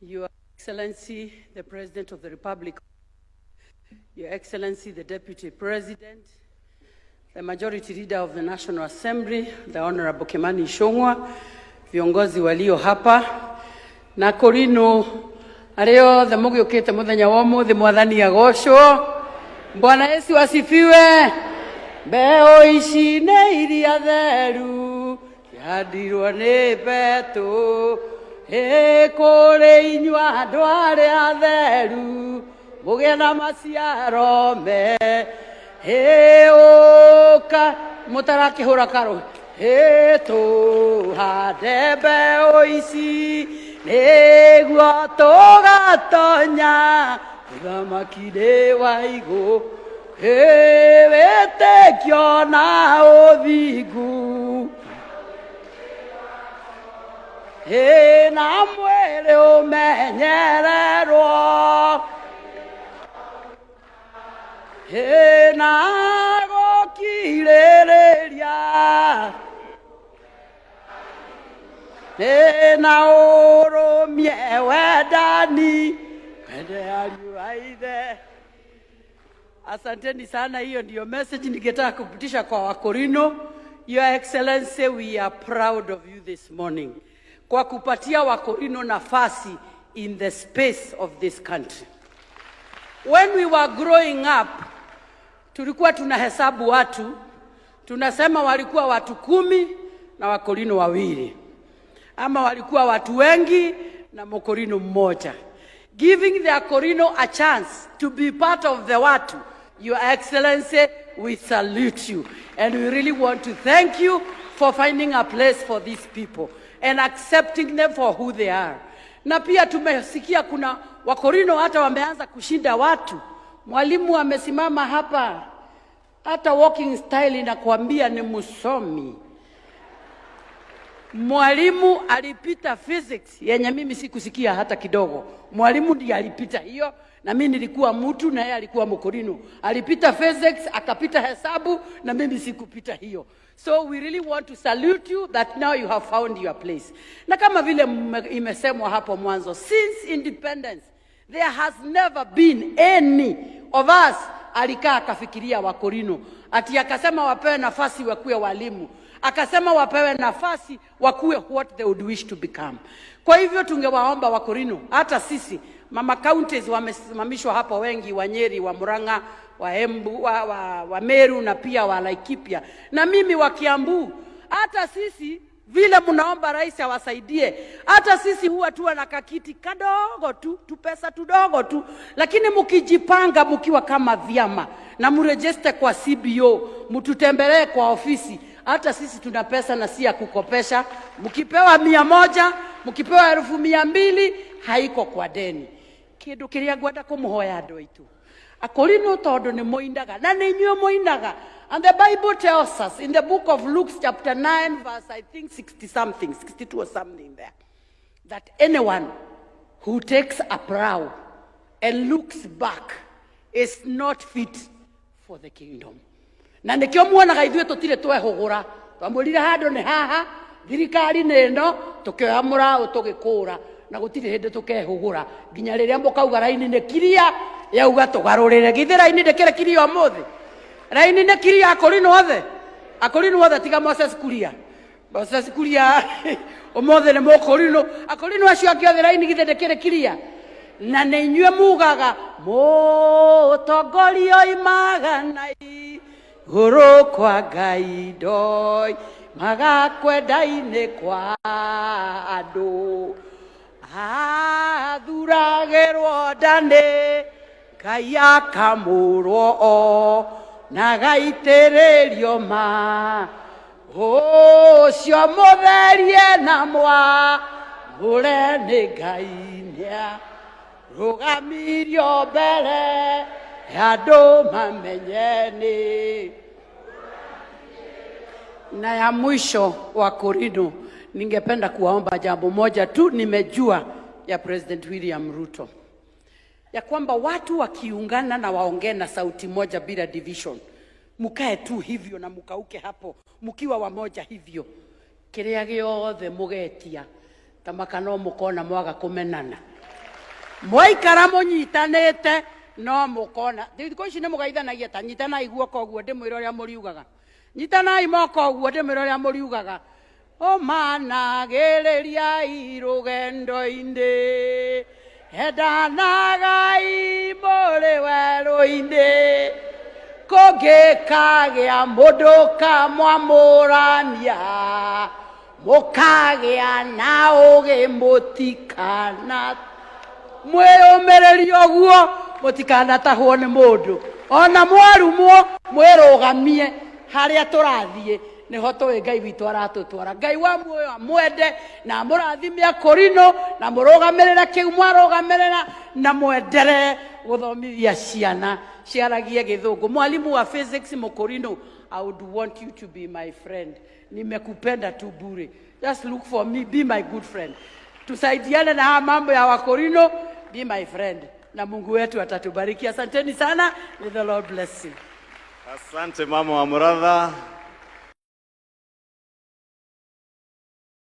Your Excellency, the President of the Republic, Your Excellency, the Deputy President, the Majority Leader of the National Assembly, the Honorable Kimani Ichung'wah, viongozi walio hapa, na korino areo the mugiukite muthenya wa umuthi mwathani agocwo. Bwana Yesu asifiwe. Mbeo ici nĩ iria theru ciandirwo nĩ Petũ, kũrĩ inyuĩ andũ arĩa atheru mũgĩe na maciaro me, ũka mũtarakĩhũra karũ, tũhande mbeũ ici nĩguo tũgatonya ũthamaki-inĩ wa igũrũ, wĩtĩkio na ũthingu, na mwĩrĩ ũmenyererwo, na gũkirĩrĩria, na ũrũmie wendani wende ariũ a ithe. Asanteni sana, hiyo ndio message ningetaka kupitisha kwa Wakorino. Your Excellency, we are proud of you this morning kwa kupatia Wakorino nafasi in the space of this country. When we were growing up, tulikuwa tunahesabu watu, tunasema walikuwa watu 10 na Wakorino 2, ama walikuwa watu wengi na Mkorino mmoja, giving the Wakorino a chance to be part of the watu. Your Excellency, we salute you, and we really want to thank you for finding a place for these people and accepting them for who they are. Na pia tumesikia kuna Wakorino hata wameanza kushinda watu. Mwalimu amesimama hapa, hata walking style inakuambia ni msomi. Mwalimu alipita physics yenye mimi sikusikia hata kidogo. Mwalimu ndiye alipita hiyo, na mimi nilikuwa mtu na yeye alikuwa Mkorino. Alipita physics, akapita hesabu, na mimi sikupita hiyo. So we really want to salute you that now you have found your place. Na kama vile imesemwa hapo mwanzo, since independence there has never been any of us alikaa akafikiria Wakorino ati akasema wapewe nafasi wakuwe walimu, akasema wapewe nafasi wakuwe what they would wish to become. Kwa hivyo tungewaomba Wakorino, hata sisi mama counties wamesimamishwa hapo wengi, wa Nyeri, wa Murang'a, wa Embu, wa Meru na pia wa Laikipia, na mimi wa Kiambu. Hata sisi vile mnaomba rais awasaidie, hata sisi huwa tu na kakiti kadogo tu pesa tudogo tu, lakini mkijipanga mkiwa kama vyama na mregister kwa CBO, mtutembelee kwa ofisi, hata sisi tuna pesa na si ya kukopesha. Mkipewa 100, mkipewa 200, haiko kwa deni. Kindu kiria ngwenda kumuhoya andu aitu, Akorino tondu ni moindaga na ni nyuo moindaga, and the Bible tells us in the book of Luke chapter 9 verse I think 60 something, 62 or something there, that anyone who takes a prow and looks back is not fit for the kingdom. Na nikio muonaga ithuĩ tutire twehũgũra, twamwĩrire handũ nĩ haha, thirikari nĩ ĩno, tukioya mũraũ tũgĩkũra, na gũtirĩ hĩndĩ tũkehũgũra nginya rĩrĩa mũkauga raini nĩ kiria yauga tũgarũrĩre. Githĩ raini ndĩkĩrĩ kiria ũmũthĩ? Raini nĩ kiria Akorino othe? Akorino othe tiga Moses Kuria. Moses Kuria ũmũthĩ nĩ Mũkorino. Akorino acio angĩ othe raini githĩ ndĩkĩrĩ kiria? Na nĩ inyuĩ mugaga mũtongoria oimaga na igũrũ kwa Ngai ndoi magakwenda-inĩ kwa andũ, athuragĩrwo ndanĩ Ngai akamũrwo o na gaitĩrĩrio ma, ũcio mũtherie na mwamũre nĩ Ngai nĩarũgamirio mbere ya andũ mamenye nĩ. Na ya mwisho Wakorino, ningependa kuwaomba jambo moja tu. Nimejua ya President William Ruto ya kwamba watu wakiungana na waongee na sauti moja bila division, mukae tu hivyo na mukauke hapo mkiwa wamoja hivyo, kiria giothe mugetia tamakano mukona mwaga kumenana Mwaikara munyitanite no mukona thiko ici ni mugaithanagia ta nyitanai guoko guo ndimwira uria muriugaga nyitanai moko guo ndimwira uria muriugaga o managiriria rugendo-ini endanagai muri werũ-ini kũngĩkagĩa mũndũ kamwamũrania mũkagĩa na ũgĩ mũtikana mwĩyũmĩrĩrie ũguo mũtikanatahwo nĩ mũndũ ona mwarumwo mwĩrũgamie harĩa tũrathiĩ niho tũĩ Ngai witũ aratũtwara Ngai wa muoyo amwende na mũrathime Korino na mũrũgamĩrĩre kĩu mwarũgamĩrĩra na mwenderee gũthomithia ciana ciaragie Gĩthũngũ. Mwalimu wa physics Mũkorino, I would want you to be my friend. Nimekupenda tu bure. Just look for me, be my good friend. Tusaidiane na mambo ya Wakorino, be my friend. Na Mungu wetu atatubariki. Asanteni sana. May the Lord bless you. Asante mama wa Muratha.